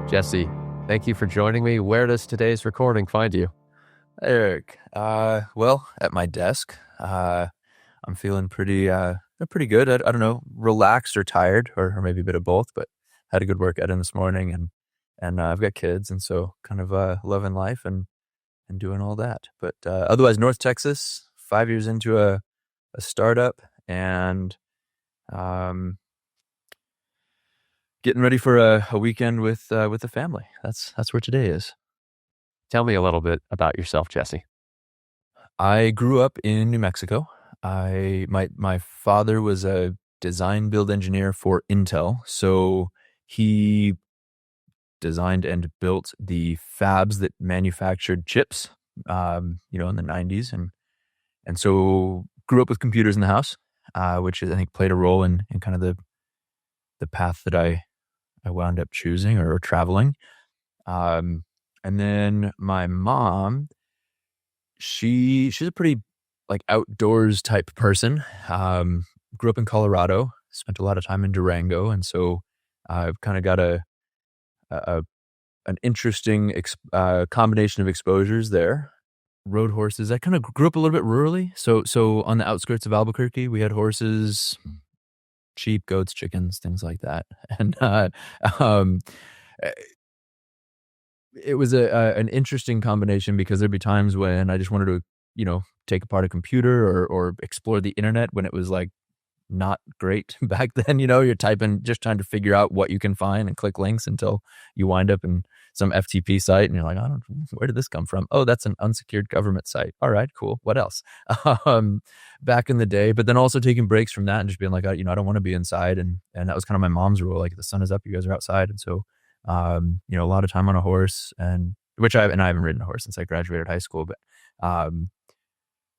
Jesse, thank you for joining me. Where does today's recording find you? Eric, well, at my desk, I'm feeling pretty good. I don't know, relaxed or tired, or maybe a bit of both. But had a good workout in this morning, and I've got kids, and so kind of loving life and doing all that. But otherwise, North Texas, 5 years into a startup, and um, getting ready for a weekend with the family. That's where today is. Tell me a little bit about yourself, Jesse. I grew up in New Mexico. My father was a design build engineer for Intel, so he designed and built the fabs that manufactured chips, in the 90s, and so grew up with computers in the house, which I think played a role in kind of the path that I wound up choosing or traveling. And then my mom, she's a pretty like outdoors type person. Grew up in Colorado, spent a lot of time in Durango, and so I've kind of got an interesting combination of exposures there. Rode horses. I kind of grew up a little bit rurally, so on the outskirts of Albuquerque, we had horses, sheep, goats, chickens, things like that, and it was an interesting combination because there'd be times when I just wanted to, take apart a computer or explore the internet when it was like not great back then. You're typing, just trying to figure out what you can find and click links until you wind up in some FTP site and you're like, where did this come from? Oh, that's an unsecured government site. All right, cool. What else? Back in the day, but then also taking breaks from that and just being like, I don't want to be inside. And that was kind of my mom's rule. Like, the sun is up, you guys are outside. And so, a lot of time on a horse, and I haven't ridden a horse since I graduated high school, but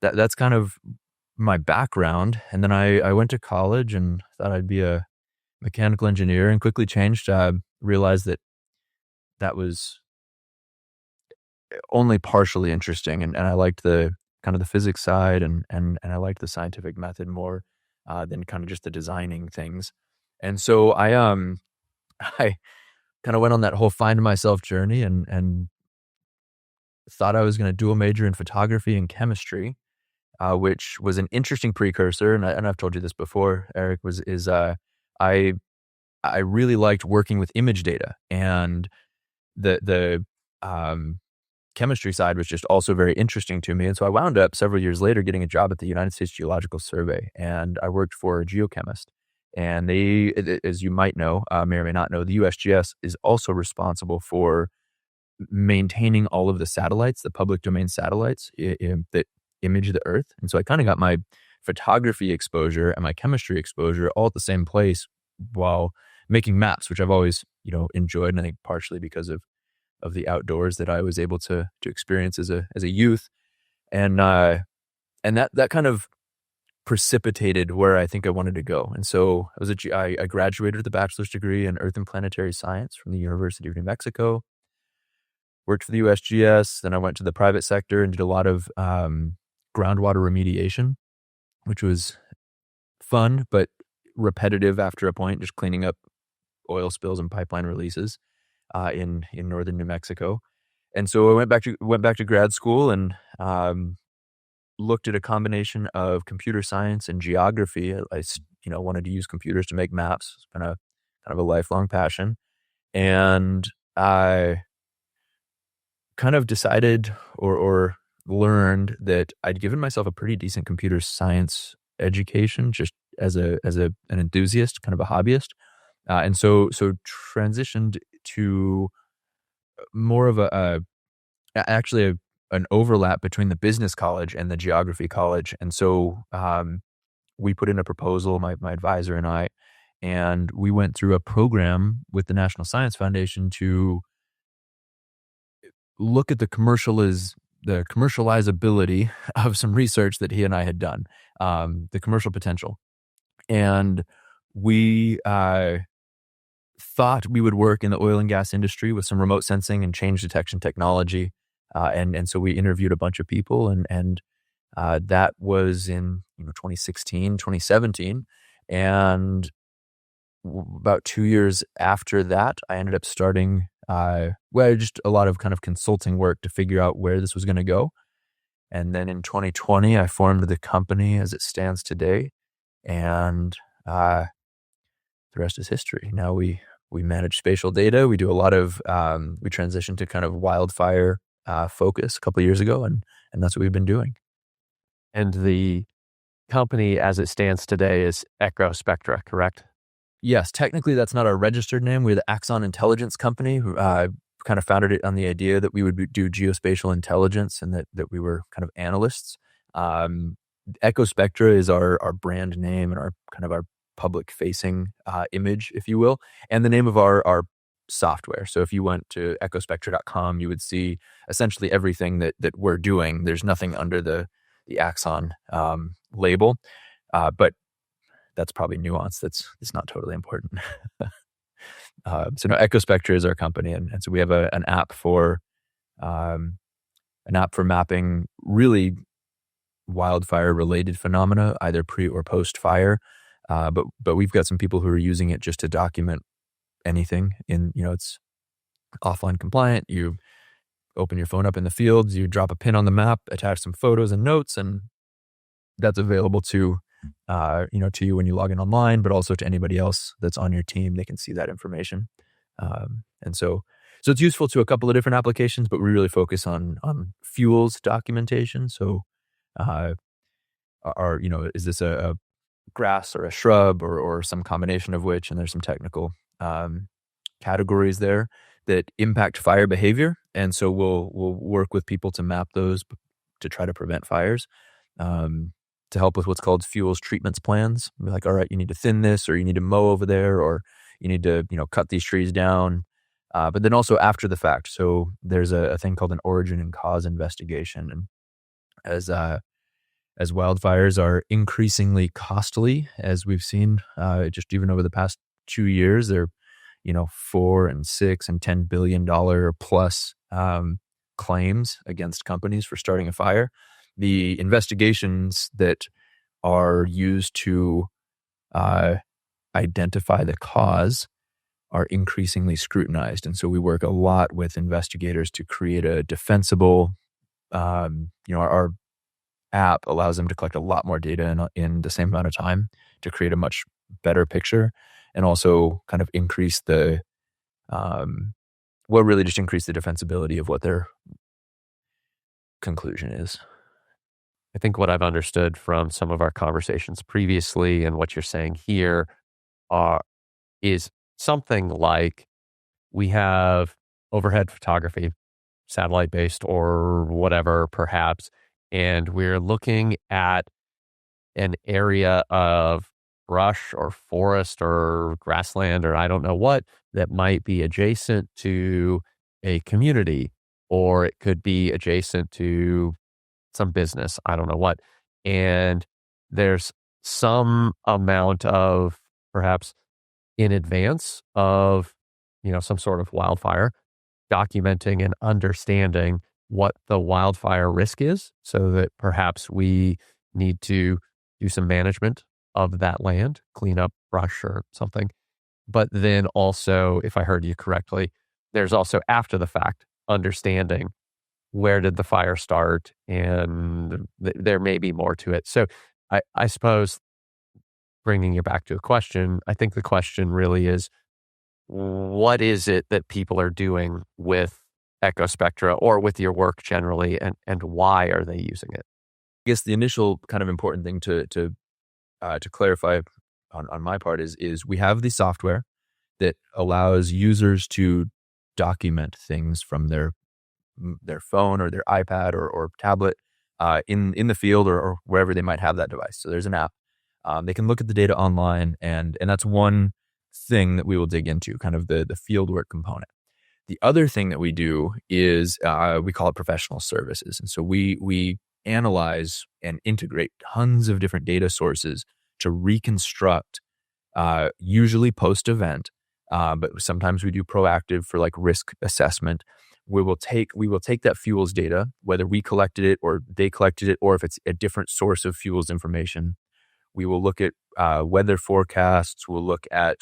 that's kind of my background. And then I went to college and thought I'd be a mechanical engineer, and quickly changed. Realized that was only partially interesting, and I liked the kind of the physics side, and I liked the scientific method more than kind of just the designing things. And so I kind of went on that whole find myself journey, and thought I was going to dual major in photography and chemistry, which was an interesting precursor. And I've told you this before, Eric, I really liked working with image data, and the chemistry side was just also very interesting to me. And so I wound up several years later getting a job at the United States Geological Survey, and I worked for a geochemist. And they, as you might know, may or may not know, the USGS is also responsible for maintaining all of the satellites, the public domain satellites that image the Earth. And so I kind of got my photography exposure and my chemistry exposure all at the same place while making maps, which I've always, enjoyed. And I think partially because of the outdoors that I was able to experience as a youth. And that kind of precipitated where I think I wanted to go. And so I graduated with a bachelor's degree in Earth and Planetary Science from the University of New Mexico, worked for the USGS. Then I went to the private sector and did a lot of groundwater remediation, which was fun, but repetitive after a point, just cleaning up oil spills and pipeline releases in northern New Mexico. And so I went back to grad school and looked at a combination of computer science and geography. I wanted to use computers to make maps. It's been a kind of a lifelong passion. And I kind of decided or learned that I'd given myself a pretty decent computer science education just as an enthusiast, kind of a hobbyist. And so transitioned to more of an overlap between the business college and the geography college. And so we put in a proposal, my advisor and I, and we went through a program with the National Science Foundation to look at the commercializability of some research that he and I had done, the commercial potential. And we thought we would work in the oil and gas industry with some remote sensing and change detection technology. And so we interviewed a bunch of people, and that was in 2016, 2017. And about 2 years after that, I ended up starting just a lot of kind of consulting work to figure out where this was going to go. And then in 2020, I formed the company as it stands today, and the rest is history. Now we manage spatial data. We do a lot of we transitioned to kind of wildfire focus a couple of years ago, and that's what we've been doing. And the company as it stands today is EchoSpectra, correct? Yes, technically that's not our registered name. We're the Axon Intelligence Company, who kind of founded it on the idea that we would do geospatial intelligence and that we were kind of analysts. EchoSpectra is our brand name and our public facing image, if you will, and the name of our software. So if you went to echospectra.com, you would see essentially everything that we're doing. There's nothing under the Axon label, but that's probably nuance. It's not totally important. So no, EchoSpectra is our company, and so we have an app for mapping really wildfire related phenomena, either pre or post fire. But we've got some people who are using it just to document anything it's offline compliant. You open your phone up in the fields, you drop a pin on the map, attach some photos and notes, and that's available to you when you log in online, but also to anybody else that's on your team. They can see that information. And so it's useful to a couple of different applications, but we really focus on fuels documentation. So, is this a grass or a shrub or some combination of which? And there's some technical categories there that impact fire behavior. And so we'll work with people to map those to try to prevent fires, to help with what's called fuels treatments plans. We're like, all right, you need to thin this, or you need to mow over there, or you need to, cut these trees down. But then also after the fact. So there's a thing called an origin and cause investigation. And as wildfires are increasingly costly, as we've seen, just even over the past 2 years, they're, $4 and $6 and $10 billion plus claims against companies for starting a fire. The investigations that are used to identify the cause are increasingly scrutinized. And so we work a lot with investigators to create a defensible, our app allows them to collect a lot more data in the same amount of time to create a much better picture, and also kind of increase the, increase the defensibility of what their conclusion is. I think what I've understood from some of our conversations previously and what you're saying here is something like we have overhead photography, satellite-based or whatever, perhaps, and we're looking at an area of brush or forest or grassland or I don't know what that might be adjacent to a community, or it could be adjacent to some business, I don't know what. And there's some amount of perhaps in advance of, some sort of wildfire, documenting and understanding what the wildfire risk is, so that perhaps we need to do some management of that land, clean up brush or something. But then also, if I heard you correctly, there's also after the fact understanding where did the fire start, and there may be more to it. So I suppose, bringing you back to a question, I think the question really is, what is it that people are doing with EchoSpectra or with your work generally, and why are they using it? I guess the initial kind of important thing to clarify on my part is we have the software that allows users to document things from their phone or their iPad or tablet in the field or wherever they might have that device. So there's an app. They can look at the data online, and that's one thing that we will dig into, kind of the fieldwork component. The other thing that we do is we call it professional services. And so we analyze and integrate tons of different data sources to reconstruct, usually post-event, but sometimes we do proactive for like risk assessment. We will take that fuels data, whether we collected it or they collected it, or if it's a different source of fuels information. We will look at weather forecasts. We'll look at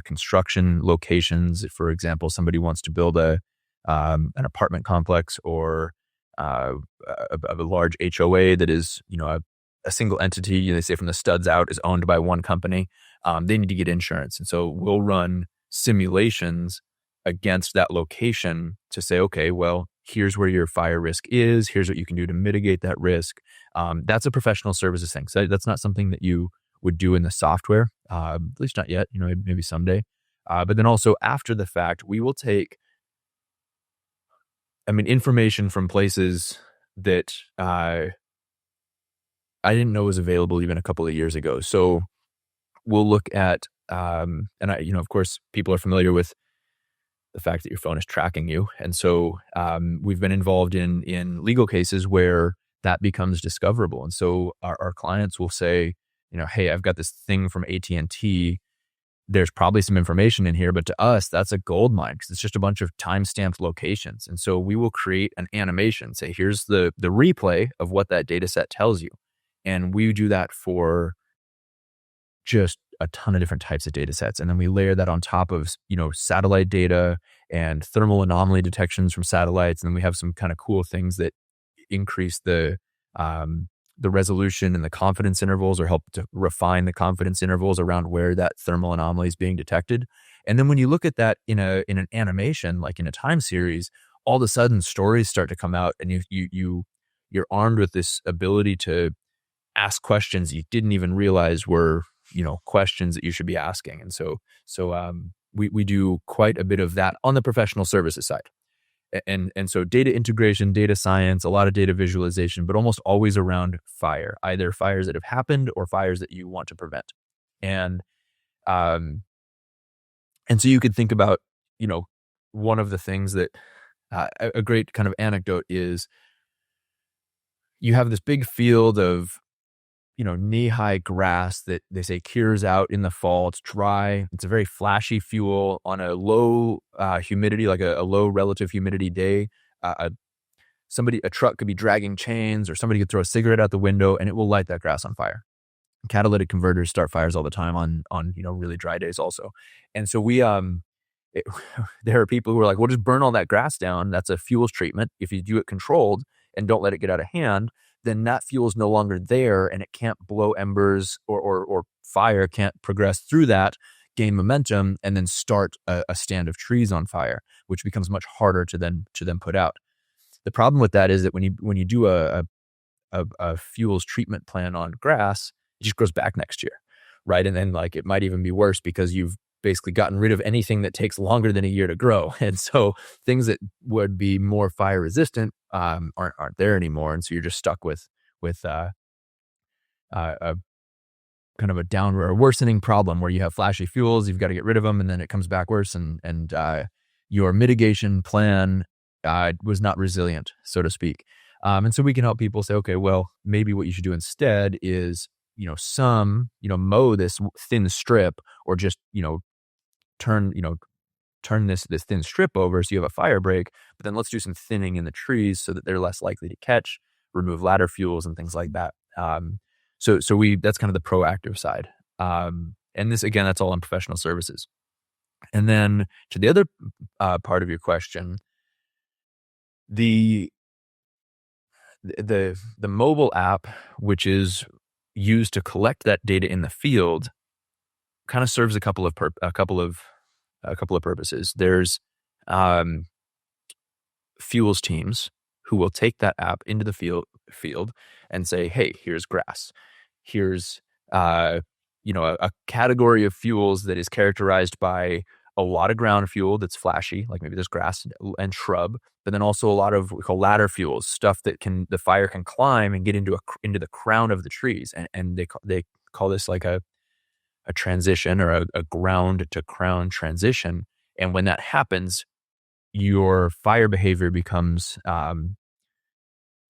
construction locations. If, for example, somebody wants to build an apartment complex or a large HOA that is, a single entity, they say from the studs out is owned by one company, they need to get insurance. And so we'll run simulations against that location to say, okay, well, here's where your fire risk is. Here's what you can do to mitigate that risk. That's a professional services thing. So that's not something that you would do in the software, at least not yet, maybe someday. But then also after the fact, we will take, information from places that I didn't know was available even a couple of years ago. So we'll look at, of course, people are familiar with the fact that your phone is tracking you. And so we've been involved in legal cases where that becomes discoverable. And so our clients will say, hey, I've got this thing from AT&T. There's probably some information in here, but to us, that's a gold mine because it's just a bunch of time-stamped locations. And so we will create an animation, say, here's the replay of what that data set tells you. And we do that for just a ton of different types of data sets. And then we layer that on top of, satellite data and thermal anomaly detections from satellites. And then we have some kind of cool things that increase the resolution and the confidence intervals, or help to refine the confidence intervals around where that thermal anomaly is being detected. And then when you look at that in an animation, like in a time series, all of a sudden stories start to come out, and you're armed with this ability to ask questions you didn't even realize were, questions that you should be asking. And so we do quite a bit of that on the professional services side. And so data integration, data science, a lot of data visualization, but almost always around fire, either fires that have happened or fires that you want to prevent. And so you could think about, one of the things that a great kind of anecdote is, you have this big field of, knee-high grass that they say cures out in the fall. It's dry. It's a very flashy fuel on a low humidity, like a low relative humidity day. A truck could be dragging chains, or somebody could throw a cigarette out the window and it will light that grass on fire. Catalytic converters start fires all the time on really dry days also. And so there are people who are like, well, just burn all that grass down. That's a fuels treatment. If you do it controlled and don't let it get out of hand, then that fuel is no longer there and it can't blow embers, or fire can't progress through that, gain momentum, and then start a stand of trees on fire, which becomes much harder to then put out. The problem with that is that when you do a fuels treatment plan on grass, it just grows back next year, right? And then it might even be worse because you've basically gotten rid of anything that takes longer than a year to grow. And so things that would be more fire resistant aren't there anymore. And so you're just stuck with a kind of a downward or worsening problem where you have flashy fuels, you've got to get rid of them, and then it comes back worse. And your mitigation plan was not resilient, so to speak. And so we can help people say, okay, well, maybe what you should do instead is, mow this thin strip, or just, turn this thin strip over so you have a fire break, but then let's do some thinning in the trees so that they're less likely to catch, remove ladder fuels and things like that. So that's kind of the proactive side. And this, again, that's all on professional services. And then to the other part of your question, the mobile app, which is used to collect that data in the field, kind of serves a couple of purposes. There's fuels teams who will take that app into the field and say, hey, here's grass. Here's a category of fuels that is characterized by a lot of ground fuel that's flashy, like maybe there's grass and shrub, but then also a lot of what we call ladder fuels, stuff that the fire can climb and get into the crown of the trees. And they call this like a transition, or a ground to crown transition. And when that happens, your fire behavior becomes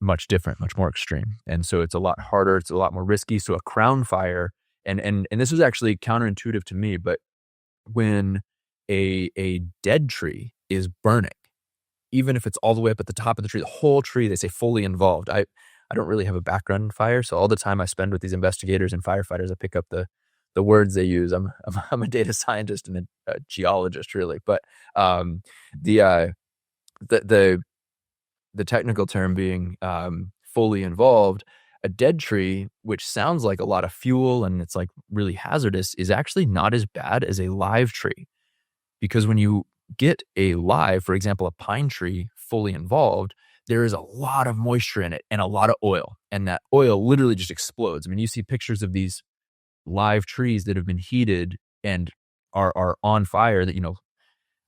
much different, much more extreme. And so it's a lot harder. It's a lot more risky. So a crown fire, and this was actually counterintuitive to me, but when a dead tree is burning, even if it's all the way up at the top of the tree, the whole tree, they say fully involved. I don't really have a background in fire, so all the time I spend with these investigators and firefighters, I pick up the the words they use. I'm a data scientist and a geologist, really. But the the the technical term being fully involved, a dead tree, which sounds like a lot of fuel and it's like really hazardous, is actually not as bad as a live tree. Because when you get a live, for example, a pine tree fully involved, there is a lot of moisture in it and a lot of oil. And that oil literally just explodes. I mean, you see pictures of these live trees that have been heated and are on fire that,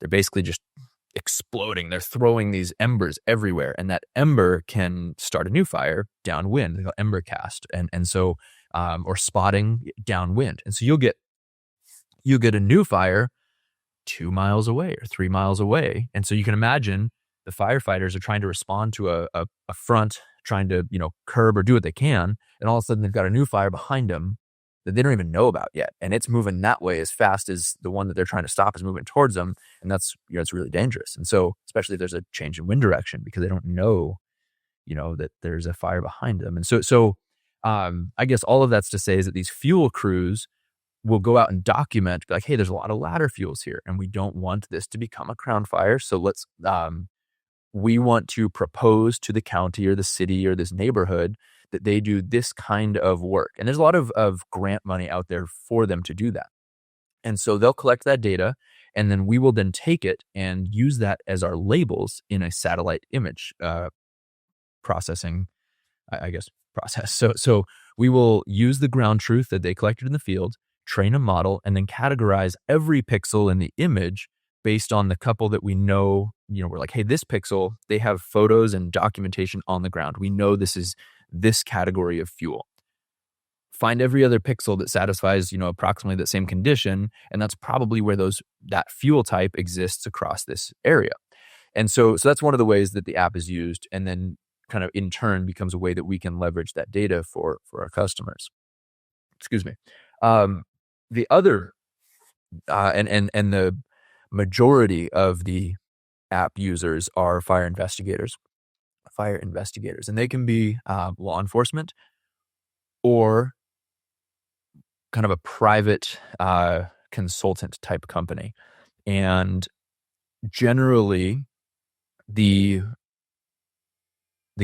they're basically just exploding. They're throwing these embers everywhere. And that ember can start a new fire downwind, like ember cast. And so, or spotting downwind. And so you'll get a new fire 2 miles away or 3 miles away. And so you can imagine the firefighters are trying to respond to a front, trying to, curb or do what they can. And all of a sudden they've got a new fire behind them that they don't even know about yet. And it's moving that way as fast as the one that they're trying to stop is moving towards them. And that's, it's really dangerous. And so, especially if there's a change in wind direction, because they don't know, that there's a fire behind them. And so I guess all of that's to say is that these fuel crews will go out and document, like, hey, there's a lot of ladder fuels here and we don't want this to become a crown fire. So let's, we want to propose to the county or the city or this neighborhood that they do this kind of work. And there's a lot of grant money out there for them to do that. And so they'll collect that data and then we will then take it and use that as our labels in a satellite image processing, I guess, process. So we will use the ground truth that they collected in the field, train a model, and then categorize every pixel in the image based on the couple that we know, we're like, hey, this pixel, they have photos and documentation on the ground. We know this is this category of fuel. Find every other pixel that satisfies, approximately the same condition. And that's probably where that fuel type exists across this area. And so that's one of the ways that the app is used. And then kind of in turn becomes a way that we can leverage that data for our customers. Excuse me. The other, and the majority of the app users are fire investigators, and they can be law enforcement or kind of a private consultant type company. And generally, the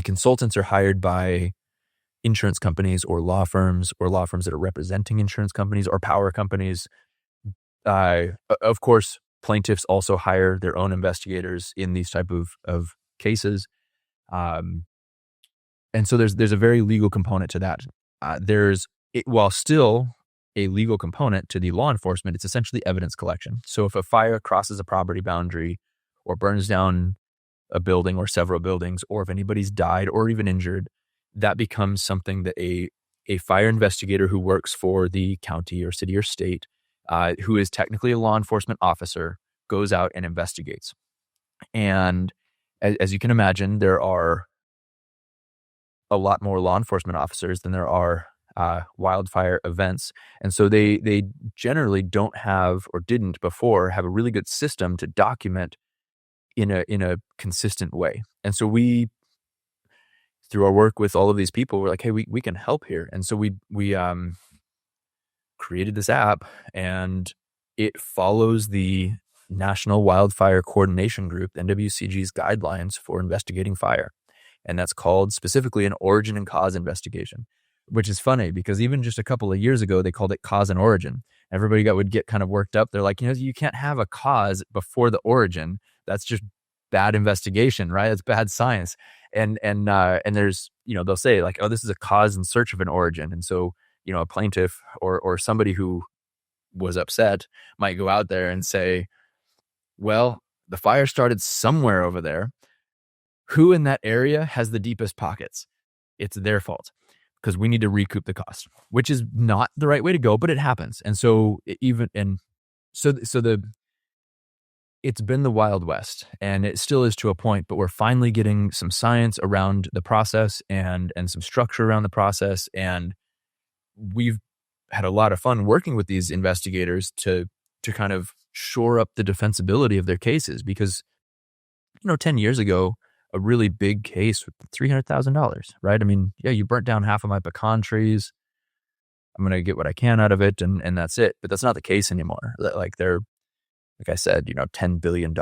consultants are hired by insurance companies or law firms that are representing insurance companies or power companies. Of course, plaintiffs also hire their own investigators in these type of cases. And so there's a very legal component to that. While still a legal component to the law enforcement, it's essentially evidence collection. So if a fire crosses a property boundary or burns down a building or several buildings, or if anybody's died or even injured, that becomes something that a fire investigator who works for the county or city or state, who is technically a law enforcement officer, goes out and investigates. And as you can imagine, there are a lot more law enforcement officers than there are wildfire events. And so they generally don't have, or didn't before, have a really good system to document in a consistent way. And so we, through our work with all of these people, we're like, hey, we can help here. And so we created this app, and it follows the National Wildfire Coordination Group, NWCG's guidelines for investigating fire. And that's called specifically an origin and cause investigation, which is funny because even just a couple of years ago, they called it cause and origin. Everybody would get kind of worked up. They're like, you can't have a cause before the origin. That's just bad investigation, right? It's bad science. And there's, they'll say like, oh, this is a cause in search of an origin. And so, a plaintiff or somebody who was upset might go out there and say, well, the fire started somewhere over there. Who in that area has the deepest pockets? It's their fault because we need to recoup the cost, which is not the right way to go, but it happens. And so it's been the Wild West, and it still is to a point, but we're finally getting some science around the process and some structure around the process. And we've had a lot of fun working with these investigators to kind of shore up the defensibility of their cases, because 10 years ago, a really big case with $300,000, right? I mean, yeah, you burnt down half of my pecan trees. I'm going to get what I can out of it, and that's it. But that's not the case anymore. Like I said, $10 billion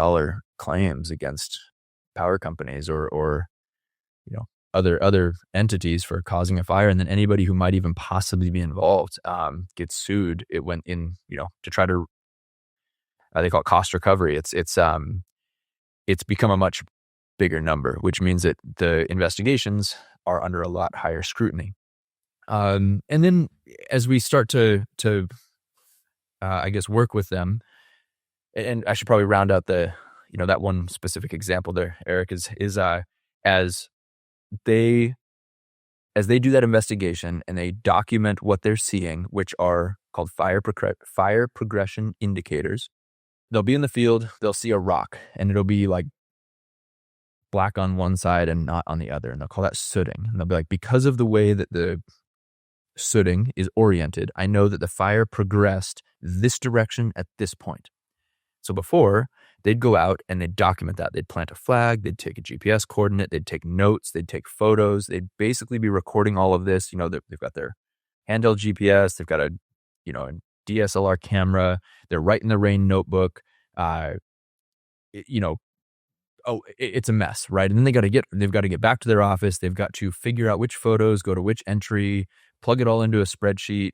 claims against power companies or other entities for causing a fire, and then anybody who might even possibly be involved gets sued. It went in, to try to they call it cost recovery. It's become a much bigger number, which means that the investigations are under a lot higher scrutiny. And then as we start to I guess work with them, and I should probably round out that one specific example there, Eric, is as they do that investigation and they document what they're seeing, which are called fire progression indicators. They'll be in the field, they'll see a rock, and it'll be like black on one side and not on the other, and they'll call that sooting. And they'll be like, because of the way that the sooting is oriented, I know that the fire progressed this direction at this point. So before, they'd go out and they'd document that. They'd plant a flag, they'd take a GPS coordinate, they'd take notes, they'd take photos, they'd basically be recording all of this. They've got their handheld GPS, they've got a DSLR camera, they're writing the rain notebook. It's a mess, right? And then they've got to get back to their office. They've got to figure out which photos go to which entry, plug it all into a spreadsheet,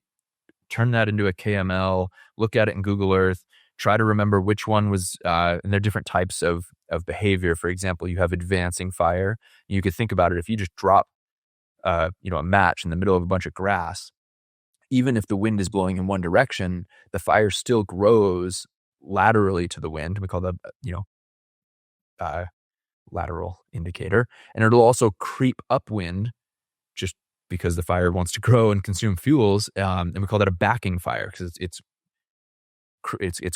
turn that into a KML, look at it in Google Earth, try to remember which one was, and there are different types of behavior. For example, you have advancing fire. You could think about it. If you just drop, a match in the middle of a bunch of grass, even if the wind is blowing in one direction, the fire still grows laterally to the wind. We call that, lateral indicator. And it'll also creep upwind just because the fire wants to grow and consume fuels. And we call that a backing fire because it's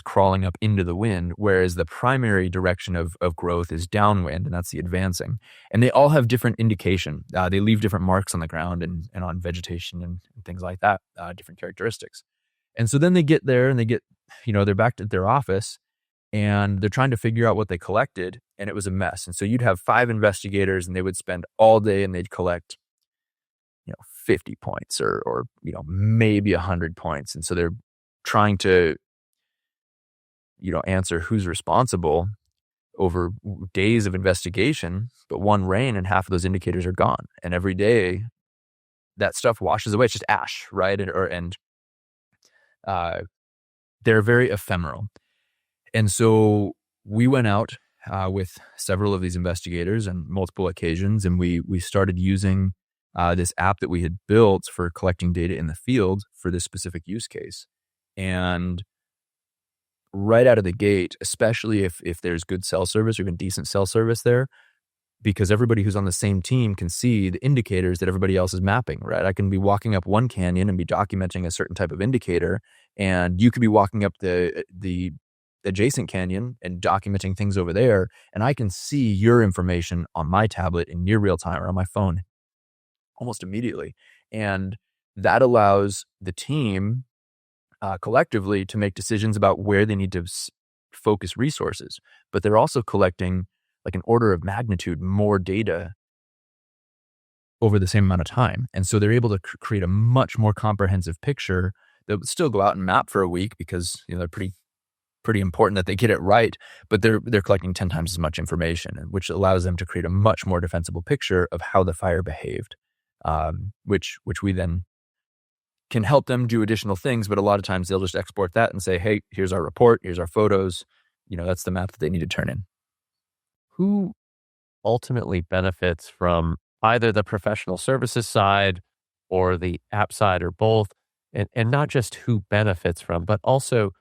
crawling up into the wind, whereas the primary direction of growth is downwind, and that's the advancing. And they all have different indication. They leave different marks on the ground and on vegetation and things like that, different characteristics. And so then they get there and they're back at their office and they're trying to figure out what they collected, and it was a mess. And so you'd have 5 investigators and they would spend all day and they'd collect 50 points or maybe 100 points. And so they're trying to answer who's responsible over days of investigation, but one rain and half of those indicators are gone. And every day that stuff washes away. It's just ash, right? And they're very ephemeral. And so we went out with several of these investigators on multiple occasions, and we started using this app that we had built for collecting data in the field for this specific use case. And right out of the gate, especially if there's good cell service or even decent cell service there, because everybody who's on the same team can see the indicators that everybody else is mapping, right? I can be walking up one canyon and be documenting a certain type of indicator, and you could be walking up the adjacent canyon and documenting things over there, and I can see your information on my tablet in near real time or on my phone almost immediately. And that allows the team collectively to make decisions about where they need to focus resources, but they're also collecting like an order of magnitude more data over the same amount of time. And so they're able to create a much more comprehensive picture that would still go out and map for a week because they're pretty important that they get it right, but they're collecting 10 times as much information, which allows them to create a much more defensible picture of how the fire behaved, which we then can help them do additional things. But a lot of times they'll just export that and say, hey, here's our report, here's our photos. That's the map that they need to turn in. Who ultimately benefits from either the professional services side or the app side or both? And not just who benefits from, but also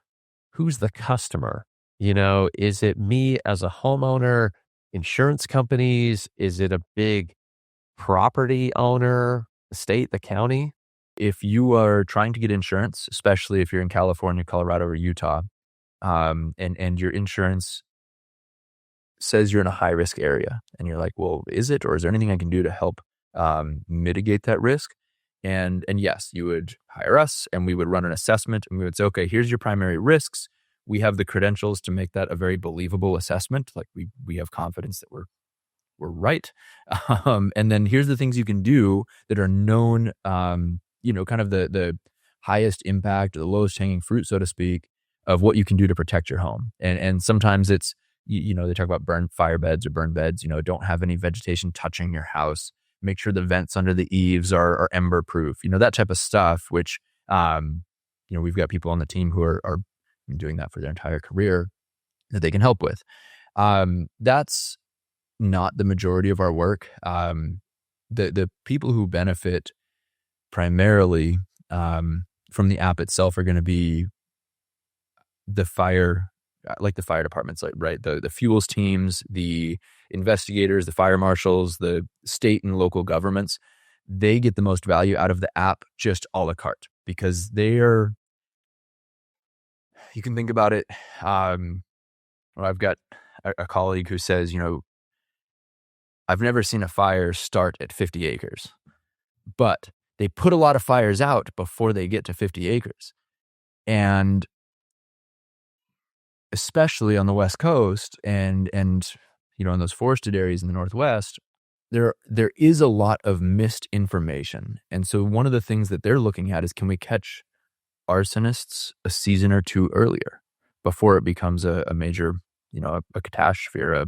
who's the customer? Is it me as a homeowner, insurance companies? Is it a big property owner, the state, the county? If you are trying to get insurance, especially if you're in California, Colorado, or Utah, and your insurance says you're in a high risk area, and you're like, well, is it, or is there anything I can do to help mitigate that risk? And yes, you would hire us and we would run an assessment and we would say, okay, here's your primary risks. We have the credentials to make that a very believable assessment. Like we have confidence that we're right. And then here's the things you can do that are known, kind of the highest impact or the lowest hanging fruit, so to speak, of what you can do to protect your home. And sometimes it's, they talk about burn fire beds or burn beds, don't have any vegetation touching your house. Make sure the vents under the eaves are ember proof, that type of stuff, which, we've got people on the team who are doing that for their entire career that they can help with. That's not the majority of our work. The people who benefit primarily from the app itself are going to be the fire departments, right? The fuels teams, the investigators, the fire marshals, the state and local governments. They get the most value out of the app just a la carte because you can think about it. I've got a colleague who says, I've never seen a fire start at 50 acres, but they put a lot of fires out before they get to 50 acres. And especially on the West Coast and in those forested areas in the Northwest, there is a lot of missed information. And so one of the things that they're looking at is, can we catch arsonists a season or two earlier before it becomes a major, a catastrophe or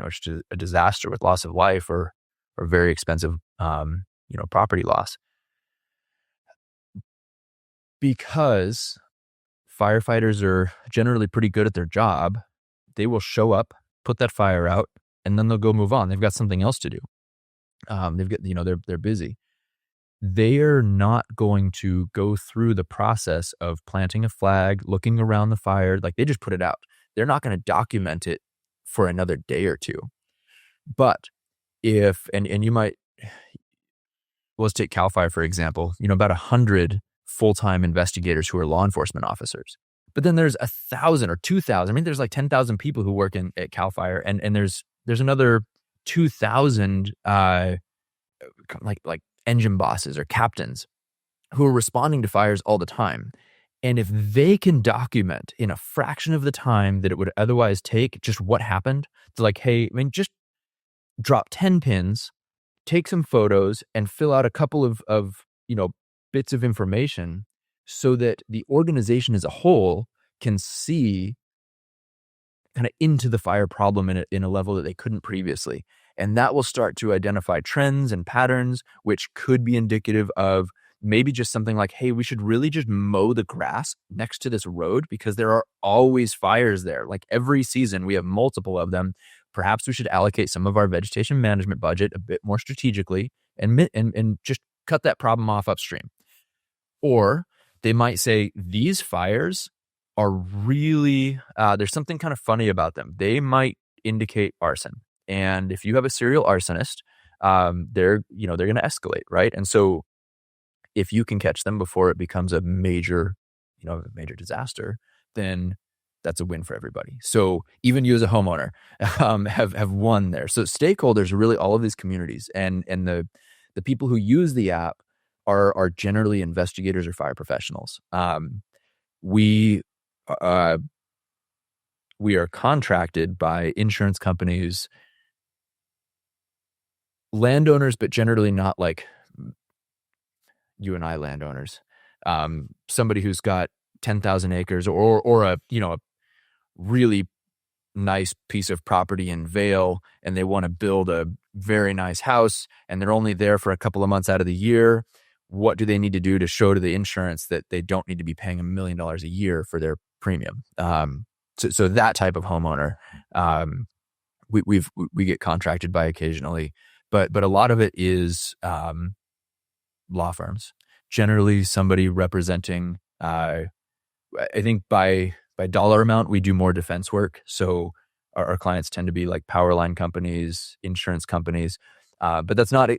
just a disaster with loss of life or very expensive, property loss. Because firefighters are generally pretty good at their job, they will show up, put that fire out, and then they'll go move on. They've got something else to do. They've got, they're busy. They are not going to go through the process of planting a flag, looking around the fire. Like, they just put it out. They're not going to document it for another day or two. But if, and you might, let's take CAL FIRE, for example, about 100 full-time investigators who are law enforcement officers. But then there's 1,000 or 2,000. I mean, there's like 10,000 people who work at CAL FIRE, and there's another 2,000 like engine bosses or captains who are responding to fires all the time. And if they can document in a fraction of the time that it would otherwise take just what happened, to like, hey, just drop 10 pins, take some photos, and fill out a couple of bits of information so that the organization as a whole can see kind of into the fire problem in a level that they couldn't previously. And that will start to identify trends and patterns, which could be indicative of maybe just something like, hey, we should really just mow the grass next to this road because there are always fires there. Like, every season we have multiple of them. Perhaps we should allocate some of our vegetation management budget a bit more strategically and just cut that problem off upstream. Or they might say, these fires are really, there's something kind of funny about them. They might indicate arson. And if you have a serial arsonist, they're going to escalate, right? And so if you can catch them before it becomes a major disaster, then that's a win for everybody. So even you as a homeowner have won there. So stakeholders are really all of these communities, and the people who use the app are generally investigators or fire professionals. We are contracted by insurance companies, landowners, but generally not like you and I landowners. Somebody who's got 10,000 acres or a really nice piece of property in Vail, and they want to build a very nice house, and they're only there for a couple of months out of the year. What do they need to do to show to the insurance that they don't need to be paying $1 million a year for their premium? So that type of homeowner, we get contracted by occasionally, but a lot of it is law firms. Generally, somebody representing. I think by dollar amount, we do more defense work. So our clients tend to be like power line companies, insurance companies, but that's not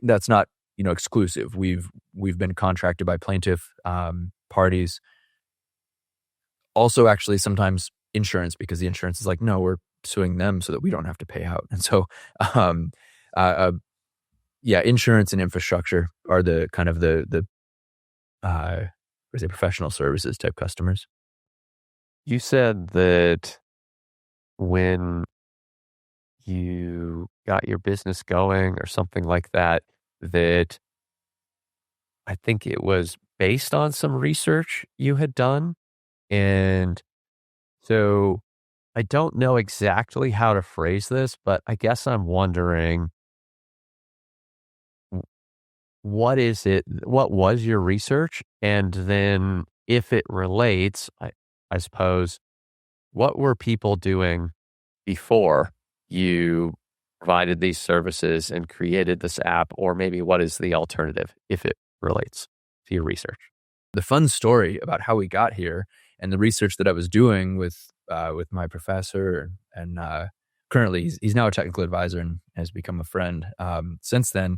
exclusive. We've been contracted by plaintiff parties. Also, actually, sometimes insurance, because the insurance is like, no, we're suing them so that we don't have to pay out. And so, insurance and infrastructure are the kind of the professional services type customers. You said that when you got your business going or something like that, that I think it was based on some research you had done. And so I don't know exactly how to phrase this, but I guess I'm wondering, w- what was your research? And then if it relates, I suppose, what were people doing before you provided these services and created this app? Or maybe what is the alternative if it relates to your research? The fun story about how we got here and the research that I was doing with my professor and currently he's now a technical advisor and has become a friend since then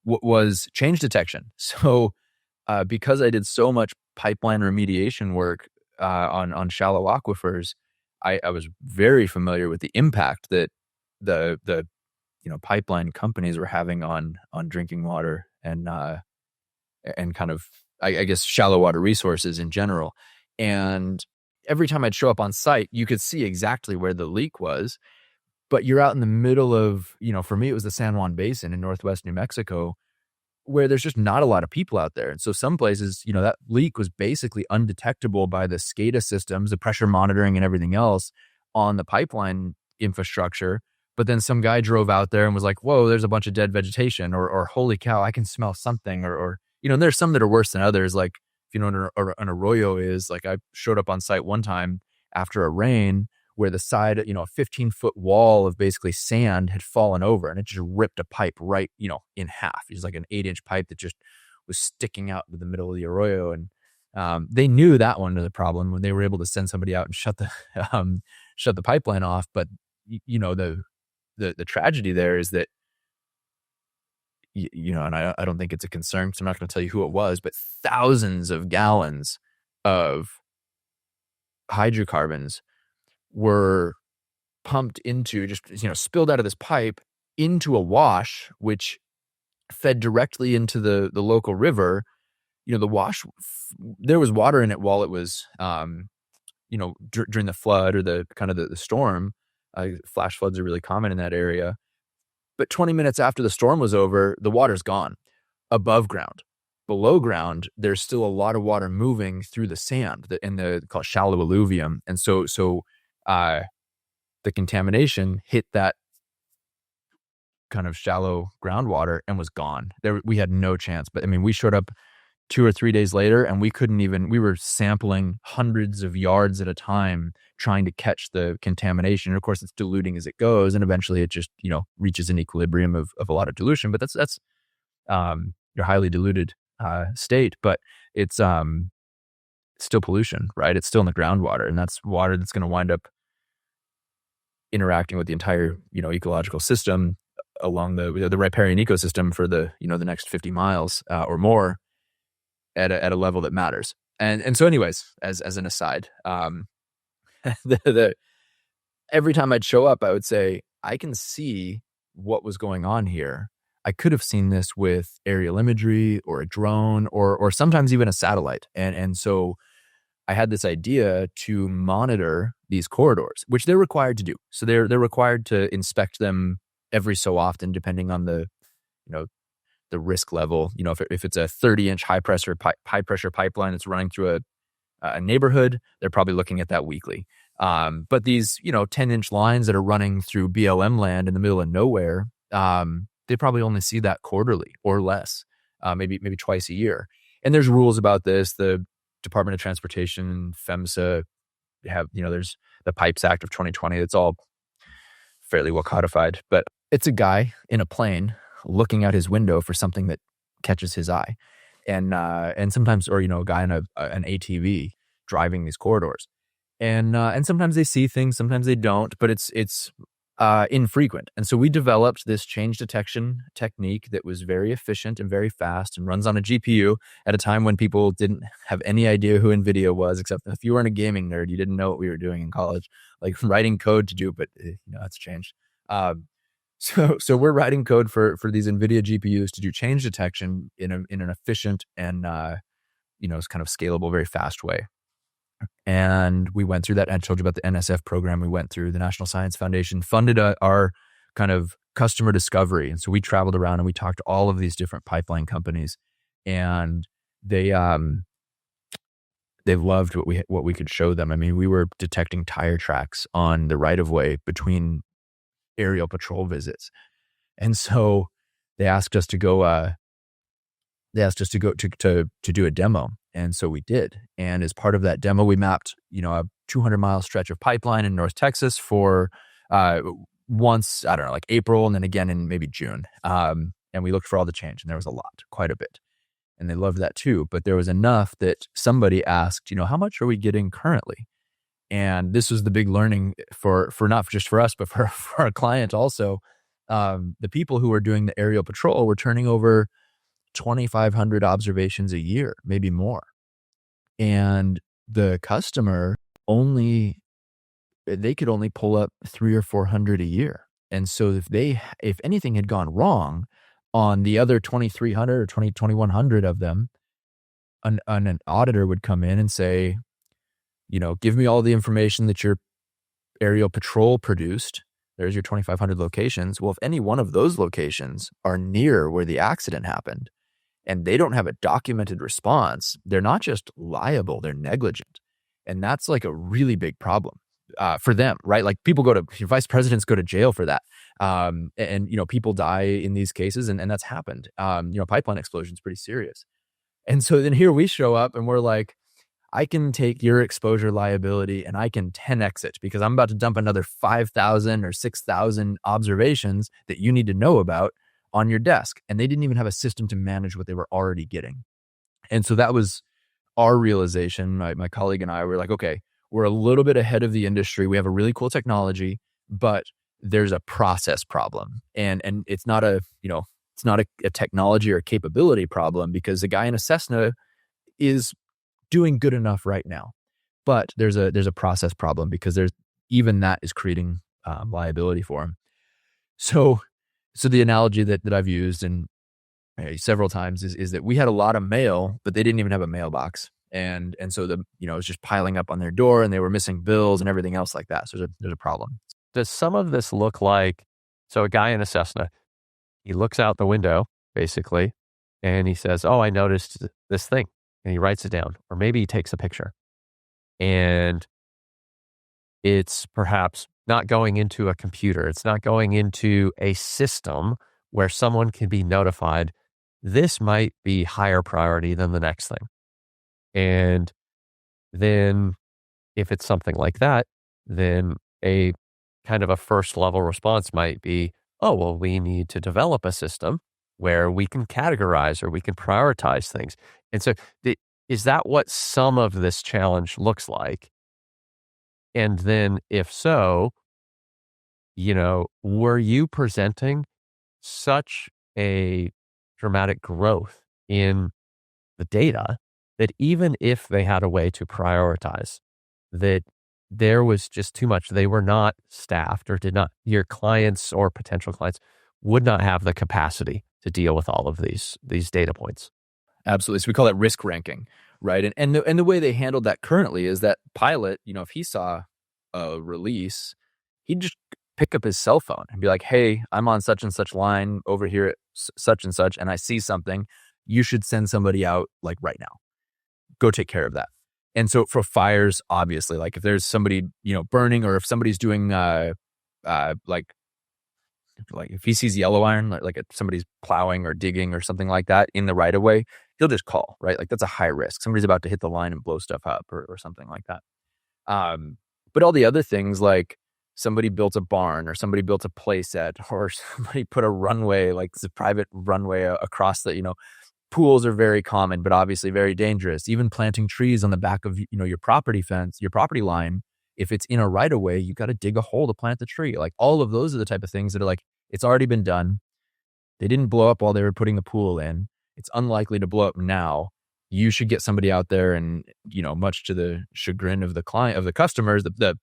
was change detection. So because I did so much pipeline remediation work on shallow aquifers, I was very familiar with the impact that the pipeline companies were having on drinking water and kind of I guess shallow water resources in general. And every time I'd show up on site, you could see exactly where the leak was, but you're out in the middle of, for me, it was the San Juan Basin in Northwest New Mexico, where there's just not a lot of people out there. And so some places, that leak was basically undetectable by the SCADA systems, the pressure monitoring and everything else on the pipeline infrastructure. But then some guy drove out there and was like, whoa, there's a bunch of dead vegetation, or holy cow, I can smell something, or and there's some that are worse than others. Like, if you know what an arroyo is, like I showed up on site one time after a rain where the side, a 15-foot wall of basically sand had fallen over and it just ripped a pipe right, in half. It was like an 8-inch pipe that just was sticking out to the middle of the arroyo. And they knew that one was a problem when they were able to send somebody out and shut the pipeline off. But the tragedy there is that, and I don't think it's a concern because I'm not going to tell you who it was, but thousands of gallons of hydrocarbons were pumped into, just, spilled out of this pipe into a wash, which fed directly into the local river. The wash, there was water in it while it was, during the flood or the kind of the storm. Flash floods are really common in that area. But 20 minutes after the storm was over, the water's gone above ground. Below ground, there's still a lot of water moving through the sand in the called shallow alluvium. And so the contamination hit that kind of shallow groundwater and was gone. We had no chance. But I mean, we showed up 2 or 3 days later and we were sampling hundreds of yards at a time trying to catch the contamination. And of course it's diluting as it goes. And eventually it just, reaches an equilibrium of a lot of dilution, but that's your highly diluted state, but it's still pollution, right? It's still in the groundwater, and that's water that's going to wind up interacting with the entire, ecological system along the riparian ecosystem for the next 50 miles or more at a level that matters. And so anyways, as an aside, every time I'd show up, I would say, I can see what was going on here. I could have seen this with aerial imagery or a drone or sometimes even a satellite. And so I had this idea to monitor these corridors, which they're required to do. So they're required to inspect them every so often, depending on the risk level. If it's a 30-inch high pressure pipeline that's running through a neighborhood, they're probably looking at that weekly. But these 10-inch lines that are running through BLM land in the middle of nowhere, they probably only see that quarterly or less, maybe twice a year. And there's rules about this. The Department of Transportation, FEMSA have, there's the Pipes Act of 2020. It's all fairly well codified, but it's a guy in a plane looking out his window for something that catches his eye. And sometimes, or, a guy in an ATV driving these corridors. And sometimes they see things, sometimes they don't, but it's infrequent. And so we developed this change detection technique that was very efficient and very fast and runs on a GPU at a time when people didn't have any idea who NVIDIA was, except if you weren't a gaming nerd, you didn't know what we were doing in college, like writing code to do, but that's changed. So we're writing code for these NVIDIA GPUs to do change detection in an efficient and, it's kind of scalable, very fast way. And we went through that. I told you about the NSF program we went through. The National Science Foundation funded our kind of customer discovery. And so we traveled around and we talked to all of these different pipeline companies. And they loved what we could show them. I mean, we were detecting tire tracks on the right of way between aerial patrol visits, and so they asked us to go. They asked us to go to do a demo, and so we did. And as part of that demo, we mapped a 200-mile stretch of pipeline in North Texas for once, I don't know, like April, and then again in maybe June. And we looked for all the change, and there was a lot, quite a bit. And they loved that too. But there was enough that somebody asked, how much are we getting currently? And this was the big learning for not just for us, but for our client also. The people who were doing the aerial patrol were turning over 2,500 observations a year, maybe more. And the customer they could only pull up 300 or 400 a year. And so if anything had gone wrong on the other 2,300 or 2,100 of them, an auditor would come in and say, give me all the information that your aerial patrol produced. There's your 2,500 locations. Well, if any one of those locations are near where the accident happened and they don't have a documented response, they're not just liable, they're negligent. And that's like a really big problem for them, right? Like vice presidents go to jail for that. And people die in these cases, and that's happened. Pipeline explosion is pretty serious. And so then here we show up and we're like, I can take your exposure liability and I can 10x it because I'm about to dump another 5,000 or 6,000 observations that you need to know about on your desk. And they didn't even have a system to manage what they were already getting. And so that was our realization. My colleague and I were like, okay, we're a little bit ahead of the industry. We have a really cool technology, but there's a process problem. And it's not a technology or a capability problem because the guy in a Cessna is doing good enough right now. But there's a process problem because even that is creating liability for him. So the analogy that I've used and several times is that we had a lot of mail, but they didn't even have a mailbox. And so it was just piling up on their door and they were missing bills and everything else like that. So there's a problem. Does some of this look like, so a guy in a Cessna, he looks out the window basically and he says, oh, I noticed this thing, and he writes it down, or maybe he takes a picture, and it's perhaps not going into a computer. It's not going into a system where someone can be notified. This might be higher priority than the next thing. And then if it's something like that, then a kind of a first level response might be, oh, well, we need to develop a system where we can categorize or we can prioritize things. And so is that what some of this challenge looks like? And then if so, were you presenting such a dramatic growth in the data that even if they had a way to prioritize, that there was just too much, they were not staffed or your clients or potential clients would not have the capacity to deal with all of these data points? Absolutely. So we call that risk ranking, right? And the way they handled that currently is that pilot, if he saw a release, he'd just pick up his cell phone and be like, hey, I'm on such and such line over here at such and such, and I see something. You should send somebody out like right now. Go take care of that. And so for fires, obviously, like if there's somebody, burning, or if somebody's doing like if he sees yellow iron, like if somebody's plowing or digging or something like that in the right of way, he'll just call, right? Like that's a high risk. Somebody's about to hit the line and blow stuff up or something like that. But all the other things, like somebody built a barn or somebody built a play set or somebody put a runway, like it's a private runway across the, pools are very common, but obviously very dangerous. Even planting trees on the back of, your property fence, your property line, if it's in a right of way, you got to dig a hole to plant the tree. Like all of those are the type of things that are like, it's already been done. They didn't blow up while they were putting the pool in. It's unlikely to blow up now. You should get somebody out there and, much to the chagrin of the client, of the customers, the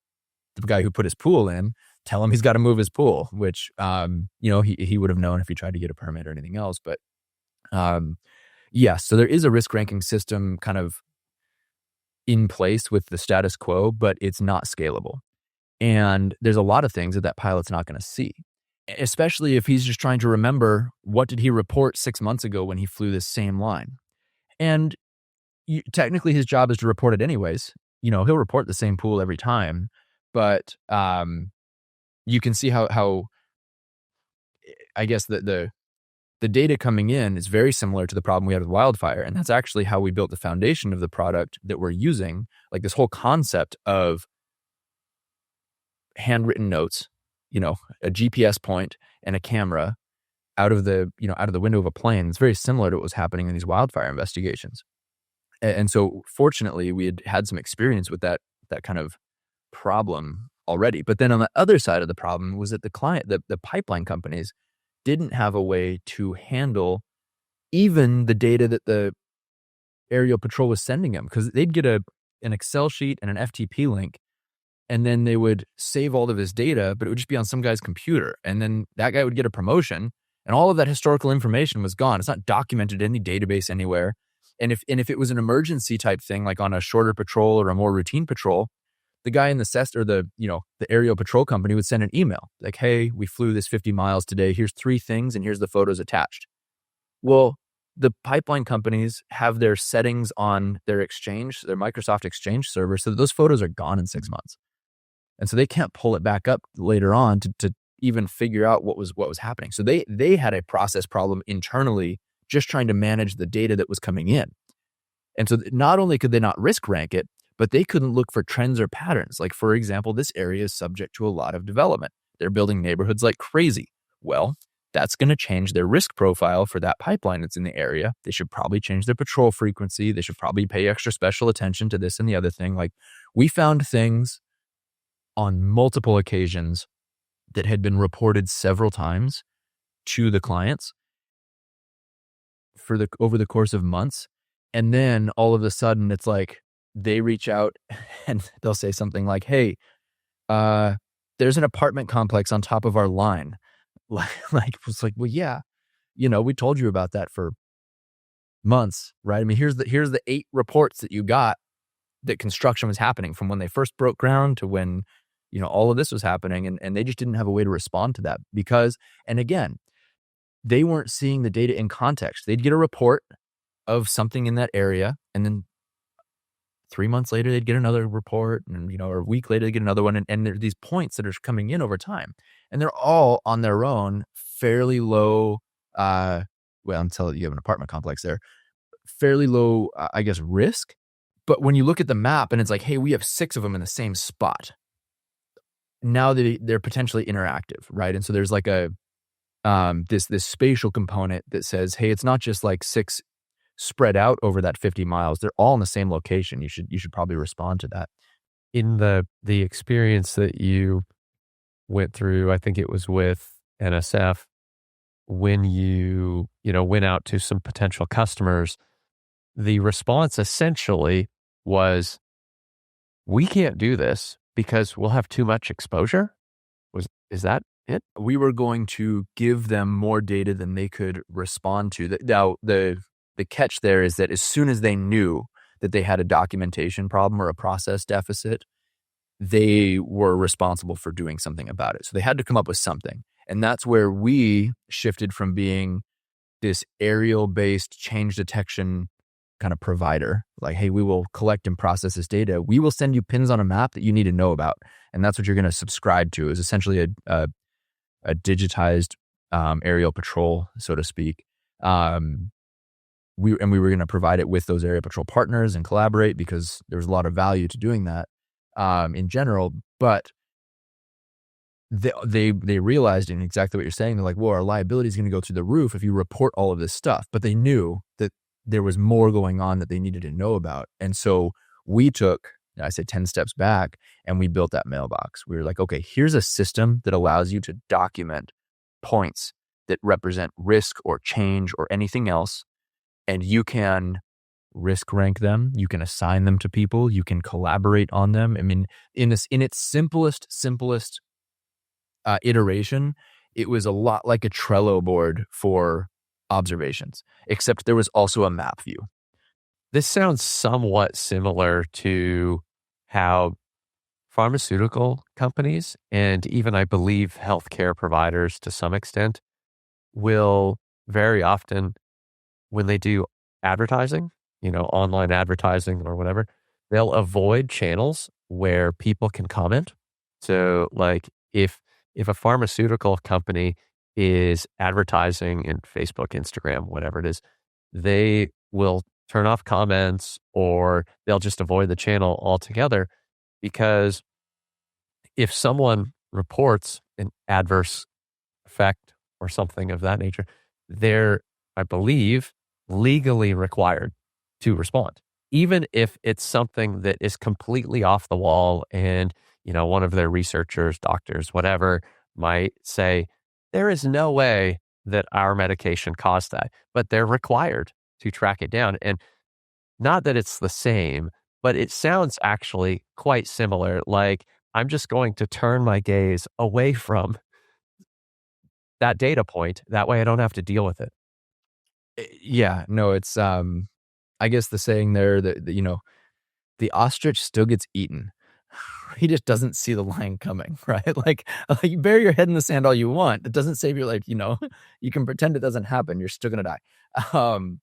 guy who put his pool in, tell him he's got to move his pool, which, he would have known if he tried to get a permit or anything else. But, yes, so there is a risk ranking system kind of in place with the status quo, but it's not scalable. And there's a lot of things that pilot's not going to see, especially if he's just trying to remember what did he report 6 months ago when he flew this same line. And technically his job is to report it anyways. He'll report the same pool every time, but you can see how I guess the data coming in is very similar to the problem we had with wildfire. And that's actually how we built the foundation of the product that we're using. Like this whole concept of handwritten notes, a GPS point and a camera out of the window of a plane. It's very similar to what was happening in these wildfire investigations. And so fortunately we had some experience with that kind of problem already. But then on the other side of the problem was that the pipeline companies didn't have a way to handle even the data that the aerial patrol was sending them, because they'd get an Excel sheet and an FTP link, and then they would save all of his data, but it would just be on some guy's computer. And then that guy would get a promotion, and all of that historical information was gone. It's not documented in any database anywhere. And if it was an emergency type thing, like on a shorter patrol or a more routine patrol, the guy in the CEST or the aerial patrol company would send an email like, hey, we flew this 50 miles today. Here's 3 things, and here's the photos attached. Well, the pipeline companies have their settings on their Microsoft Exchange server, so that those photos are gone in 6 months. And so they can't pull it back up later on to even figure out what was happening. So they had a process problem internally, just trying to manage the data that was coming in. And so not only could they not risk rank it, but they couldn't look for trends or patterns. Like, for example, this area is subject to a lot of development. They're building neighborhoods like crazy. Well, that's going to change their risk profile for that pipeline that's in the area. They should probably change their patrol frequency. They should probably pay extra special attention to this and the other thing. Like, we found things on multiple occasions that had been reported several times to the clients over the course of months. And then all of a sudden it's like they reach out and they'll say something like, hey, there's an apartment complex on top of our line. It's like, well, yeah, we told you about that for months, right? I mean, here's the 8 reports that you got that construction was happening from when they first broke ground to when, all of this was happening. And they just didn't have a way to respond to that because, and again, they weren't seeing the data in context. They'd get a report of something in that area, and then 3 months later, they'd get another report, and or a week later, they'd get another one. And there are these points that are coming in over time, and they're all on their own fairly low. Until you have an apartment complex there, fairly low, I guess, risk. But when you look at the map and it's like, hey, we have 6 of them in the same spot. Now they're potentially interactive, right? And so there's like a this spatial component that says, hey, it's not just like 6 spread out over that 50 miles. They're all in the same location. You should probably respond to that. In the experience that you went through, I think it was with NSF, when you went out to some potential customers, the response essentially was, we can't do this because we'll have too much exposure. Is that it? We were going to give them more data than they could respond to. Now, the catch there is that as soon as they knew that they had a documentation problem or a process deficit, they were responsible for doing something about it. So they had to come up with something. And that's where we shifted from being this aerial-based change detection kind of provider. Like, hey, we will collect and process this data. We will send you pins on a map that you need to know about. And that's what you're going to subscribe to, is essentially a digitized aerial patrol, so to speak. We were going to provide it with those area patrol partners and collaborate, because there was a lot of value to doing that in general. But they realized, and exactly what you're saying, they're like, well, our liability is going to go through the roof if you report all of this stuff. But they knew that there was more going on that they needed to know about. And so we took, I say 10 steps back, and we built that mailbox. We were like, okay, here's a system that allows you to document points that represent risk or change or anything else. And you can risk rank them. You can assign them to people. You can collaborate on them. I mean, in its simplest iteration, it was a lot like a Trello board for observations, except there was also a map view. This sounds somewhat similar to how pharmaceutical companies, and even I believe healthcare providers to some extent, will very often, when they do advertising, online advertising or whatever, they'll avoid channels where people can comment. So like if a pharmaceutical company is advertising in Facebook, Instagram, whatever it is, they will turn off comments or they'll just avoid the channel altogether because if someone reports an adverse effect or something of that nature, they're, I believe, legally required to respond, even if it's something that is completely off the wall. And, one of their researchers, doctors, whatever, might say, there is no way that our medication caused that, but they're required to track it down. And not that it's the same, but it sounds actually quite similar. Like, I'm just going to turn my gaze away from that data point. That way I don't have to deal with it. Yeah, no, it's I guess the saying there that the ostrich still gets eaten. He just doesn't see the lion coming, right? Like, you bury your head in the sand all you want. It doesn't save your life, you can pretend it doesn't happen. You're still gonna die. Um,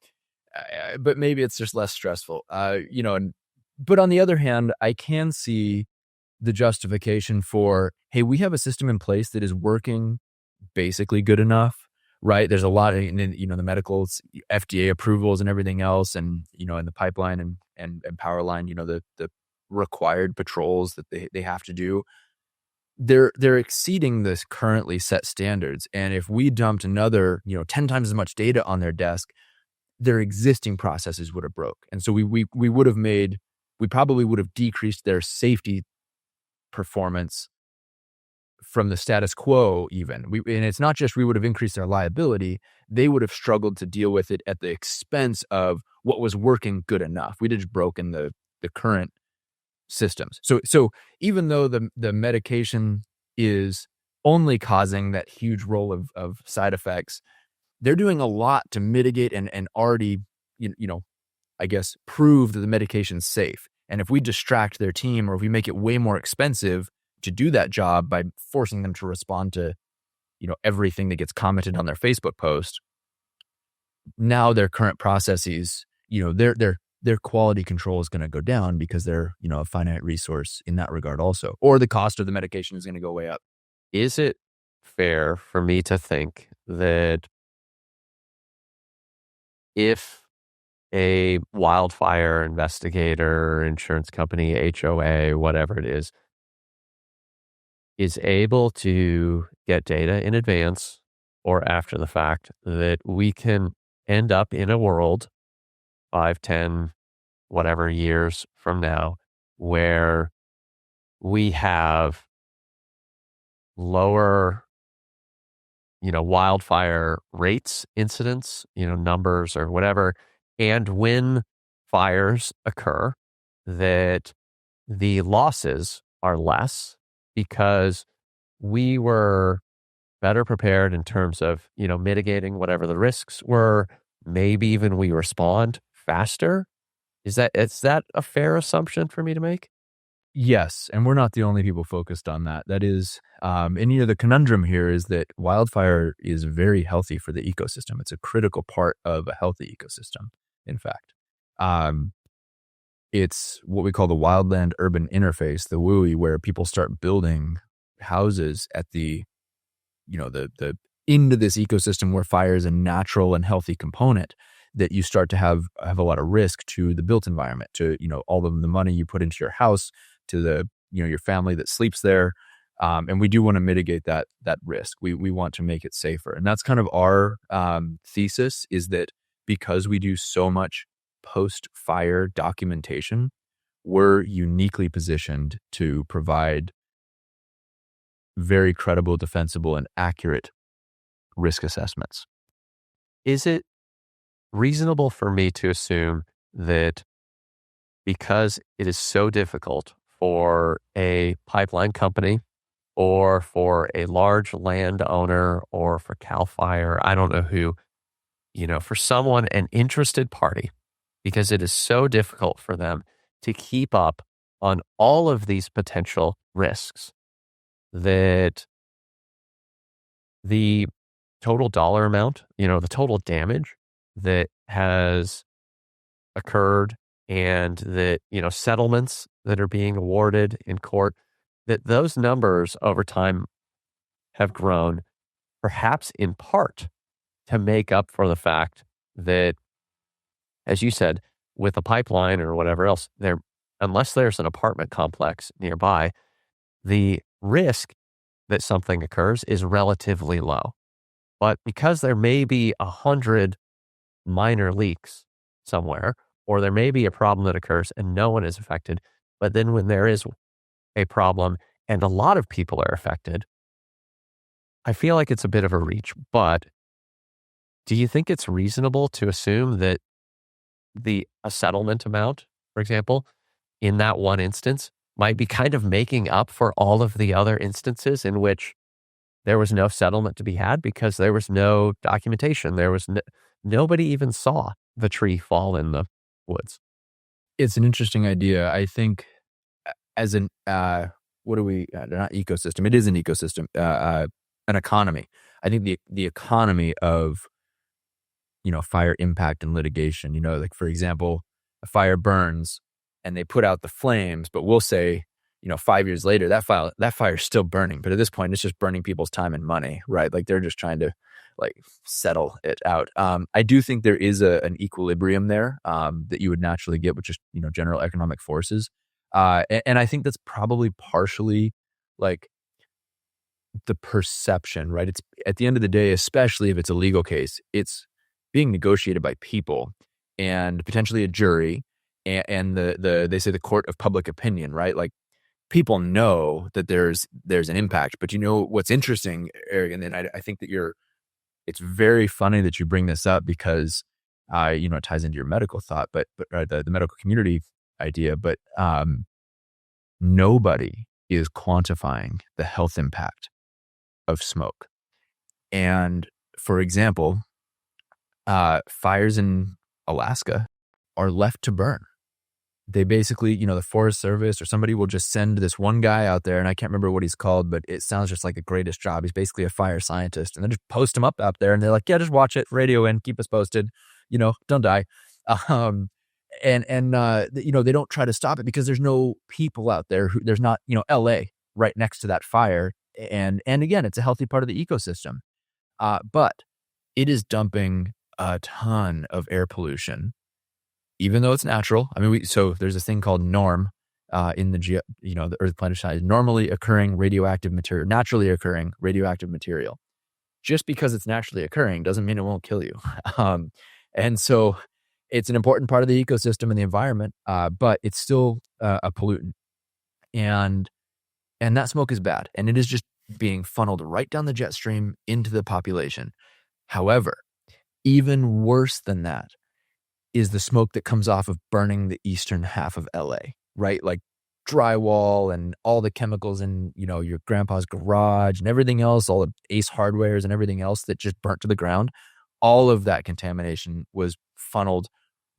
but maybe it's just less stressful. But on the other hand, I can see the justification for, hey, we have a system in place that is working basically good enough, right? There's a lot of, the medicals, FDA approvals and everything else, and, in the pipeline and power line, the required patrols that they have to do. They're exceeding this currently set standards. And if we dumped another, 10 times as much data on their desk, their existing processes would have broke. And so we probably would have decreased their safety performance from the status quo even. And it's not just we would have increased their liability, they would have struggled to deal with it at the expense of what was working good enough. We'd have just broken the current systems. So even though the medication is only causing that huge roll of side effects, they're doing a lot to mitigate and already, I guess, prove that the medication's safe. And if we distract their team or if we make it way more expensive to do that job by forcing them to respond to, everything that gets commented on their Facebook post, now their current processes, their quality control is going to go down because they're, a finite resource in that regard also, or the cost of the medication is going to go way up. Is it fair for me to think that if a wildfire investigator, insurance company, HOA, whatever it is able to get data in advance or after the fact, that we can end up in a world 5, 10, whatever years from now, where we have lower, wildfire rates, incidents, numbers or whatever. And when fires occur, that the losses are less because we were better prepared in terms of, mitigating whatever the risks were. Maybe even we respond faster. Is that a fair assumption for me to make? Yes, and we're not the only people focused on that. That is, and the conundrum here is that wildfire is very healthy for the ecosystem. It's a critical part of a healthy ecosystem, in fact. It's what we call the wildland urban interface, the WUI, where people start building houses at the into this ecosystem where fire is a natural and healthy component, that you start to have a lot of risk to the built environment, to, all of the money you put into your house, to the, your family that sleeps there. And we do want to mitigate that risk. We want to make it safer. And that's kind of our thesis, is that because we do so much post-fire documentation, we're uniquely positioned to provide very credible, defensible, and accurate risk assessments. Is it reasonable for me to assume that because it is so difficult for a pipeline company or for a large landowner or for CAL FIRE, I don't know who, for someone, an interested party, because it is so difficult for them to keep up on all of these potential risks, that the total dollar amount, the total damage that has occurred and that, settlements that are being awarded in court, that those numbers over time have grown, perhaps in part to make up for the fact that, as you said, with a pipeline or whatever else, unless there's an apartment complex nearby, the risk that something occurs is relatively low. But because there may be 100 minor leaks somewhere, or there may be a problem that occurs and no one is affected, but then when there is a problem and a lot of people are affected, I feel like it's a bit of a reach. But do you think it's reasonable to assume that a settlement amount, for example, in that one instance might be kind of making up for all of the other instances in which there was no settlement to be had because there was no documentation. Nobody even saw the tree fall in the woods. It's an interesting idea. I think as an, what do we, not ecosystem, it is an ecosystem, an economy. I think the economy of, fire impact and litigation, like for example, a fire burns and they put out the flames, but we'll say, 5 years later, that fire's still burning. But at this point, it's just burning people's time and money, right? Like they're just trying to settle it out. I do think there is an equilibrium there that you would naturally get with just, general economic forces. And I think that's probably partially like the perception, right? It's at the end of the day, especially if it's a legal case, it's being negotiated by people and potentially a jury and they say the court of public opinion, right? Like people know that there's an impact, but what's interesting, Eric, and then I think that it's very funny that you bring this up because, it ties into your medical thought, but the medical community idea, but nobody is quantifying the health impact of smoke. And for example, fires in Alaska are left to burn. They basically, the Forest Service or somebody will just send this one guy out there, and I can't remember what he's called, but it sounds just like the greatest job. He's basically a fire scientist, and they just post him up out there, and they're like, yeah, just watch it, radio in, keep us posted, don't die. They don't try to stop it because there's no people out there there's not, LA right next to that fire. And again, it's a healthy part of the ecosystem. But it is dumping a ton of air pollution, even though it's natural. I mean, so there's this thing called norm in the Earth planet side, naturally occurring radioactive material. Just because it's naturally occurring doesn't mean it won't kill you. And so it's an important part of the ecosystem and the environment, but it's still a pollutant. And that smoke is bad. And it is just being funneled right down the jet stream into the population. However, even worse than that is the smoke that comes off of burning the eastern half of LA, right? Like drywall and all the chemicals in, your grandpa's garage and everything else, all the Ace Hardwares and everything else that just burnt to the ground. All of that contamination was funneled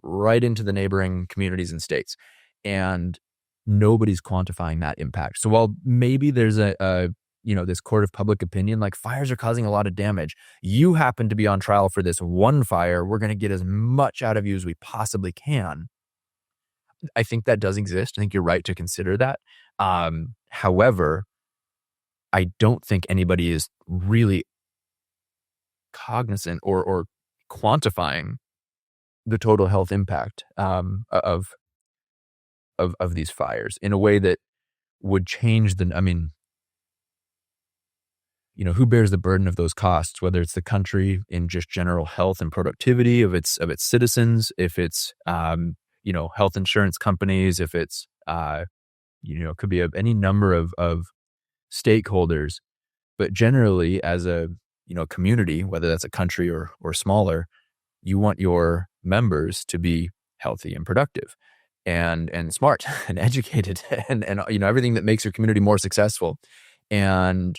right into the neighboring communities and states. And nobody's quantifying that impact. So while maybe there's this court of public opinion, like fires are causing a lot of damage. You happen to be on trial for this one fire. We're going to get as much out of you as we possibly can. I think that does exist. I think you're right to consider that. However, I don't think anybody is really cognizant or quantifying the total health impact of these fires in a way that would change who bears the burden of those costs, whether it's the country in just general health and productivity of its citizens, if it's, health insurance companies, if it's, it could be of any number of stakeholders, but generally as a, community, whether that's a country or smaller, you want your members to be healthy and productive and smart and educated and everything that makes your community more successful. And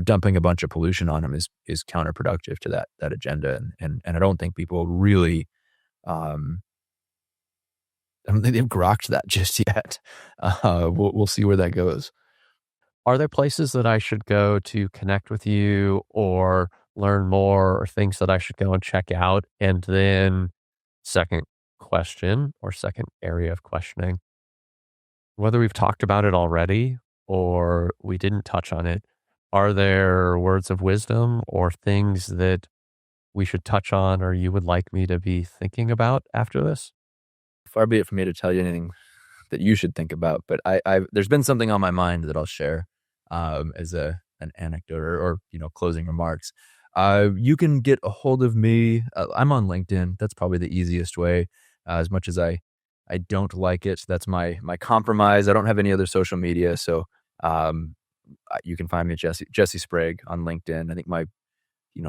dumping a bunch of pollution on them is counterproductive to that agenda. And I don't think people really, I don't think they've grokked that just yet. We'll see where that goes. Are there places that I should go to connect with you or learn more or things that I should go and check out? And then second question or second area of questioning, whether we've talked about it already or we didn't touch on it, are there words of wisdom or things that we should touch on or you would like me to be thinking about after this? Far be it from me to tell you anything that you should think about, but there's been something on my mind that I'll share as an anecdote or closing remarks. You can get a hold of me. I'm on LinkedIn. That's probably the easiest way. As much as I don't like it, that's my compromise. I don't have any other social media, so you can find me at Jesse Sprague on LinkedIn. I think my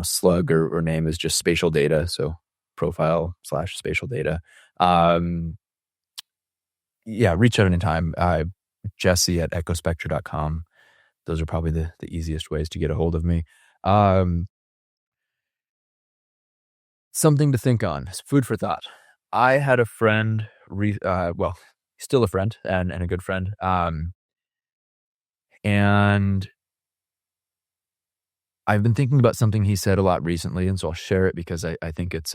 slug or name is just spatial data, so profile/spatial data. Yeah, reach out anytime. Jesse at EchoSpectra.com. Those are probably the easiest ways to get a hold of me. Something to think on. Food for thought. I had a friend, still a friend and a good friend. And I've been thinking about something he said a lot recently, and so I'll share it because I think it's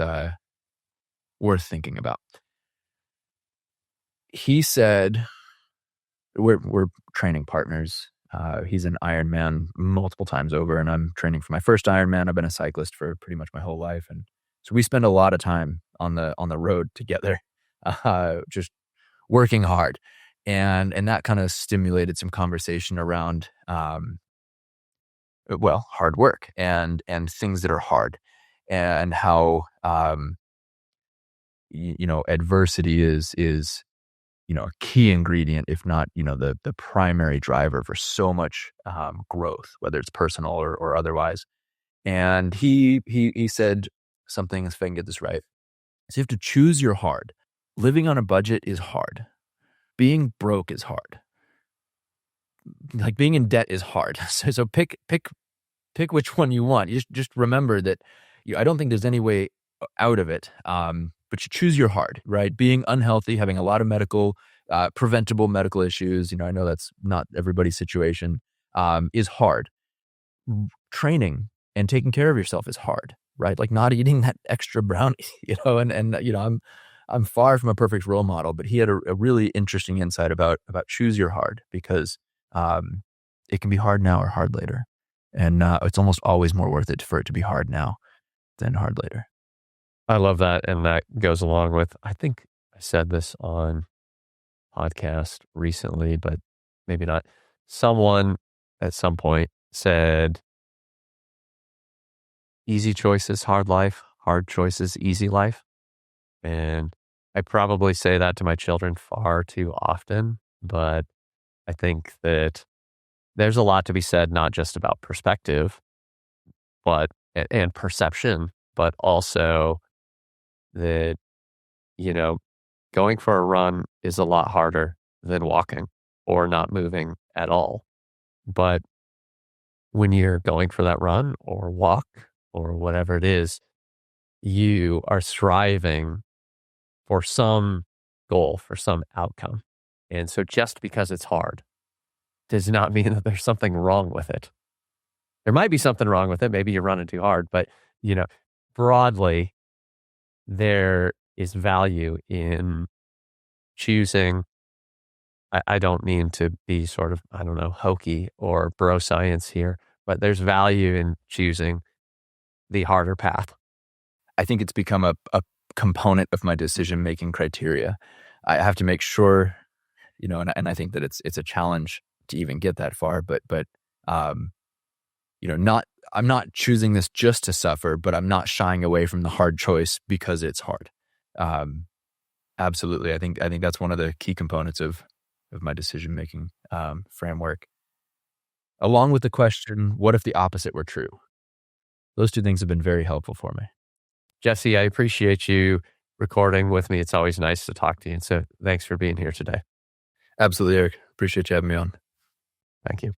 worth thinking about. He said, we're training partners. He's an Ironman multiple times over, and I'm training for my first Ironman. I've been a cyclist for pretty much my whole life, and so we spend a lot of time on the road together, just working hard, and that kind of stimulated some conversation around hard work and things that are hard, and how adversity is a key ingredient, if not the primary driver for so much growth, whether it's personal or otherwise. And he said something, if I can get this right, so you have to choose your hard. Living on a budget is hard. Being broke is hard. Like being in debt is hard. So pick which one you want. You just remember that I don't think there's any way out of it. But you choose your hard, right? Being unhealthy, having a lot of preventable medical issues. I know that's not everybody's situation, is hard. Training and taking care of yourself is hard, right? Like not eating that extra brownie, and I'm far from a perfect role model, but he had a really interesting insight about choose your hard, because it can be hard now or hard later. And it's almost always more worth it for it to be hard now than hard later. I love that. And that goes along with, I think I said this on podcast recently, but maybe not. Someone at some point said, easy choices, hard life, hard choices, easy life. And I probably say that to my children far too often, but I think that there's a lot to be said, not just about perspective, and perception, but also that, going for a run is a lot harder than walking or not moving at all. But when you're going for that run or walk or whatever it is, you are striving for some goal, for some outcome. And so just because it's hard does not mean that there's something wrong with it. There might be something wrong with it. Maybe you're running too hard, but broadly, there is value in choosing. I don't mean to be sort of, hokey or bro science here, but there's value in choosing the harder path. I think it's become a component of my decision-making criteria. I have to make sure, and I think that it's a challenge to even get that far, but I'm not choosing this just to suffer, but I'm not shying away from the hard choice because it's hard. Absolutely. I think that's one of the key components of my decision-making framework. Along with the question, what if the opposite were true? Those two things have been very helpful for me. Jesse, I appreciate you recording with me. It's always nice to talk to you. And so thanks for being here today. Absolutely, Eric. Appreciate you having me on. Thank you.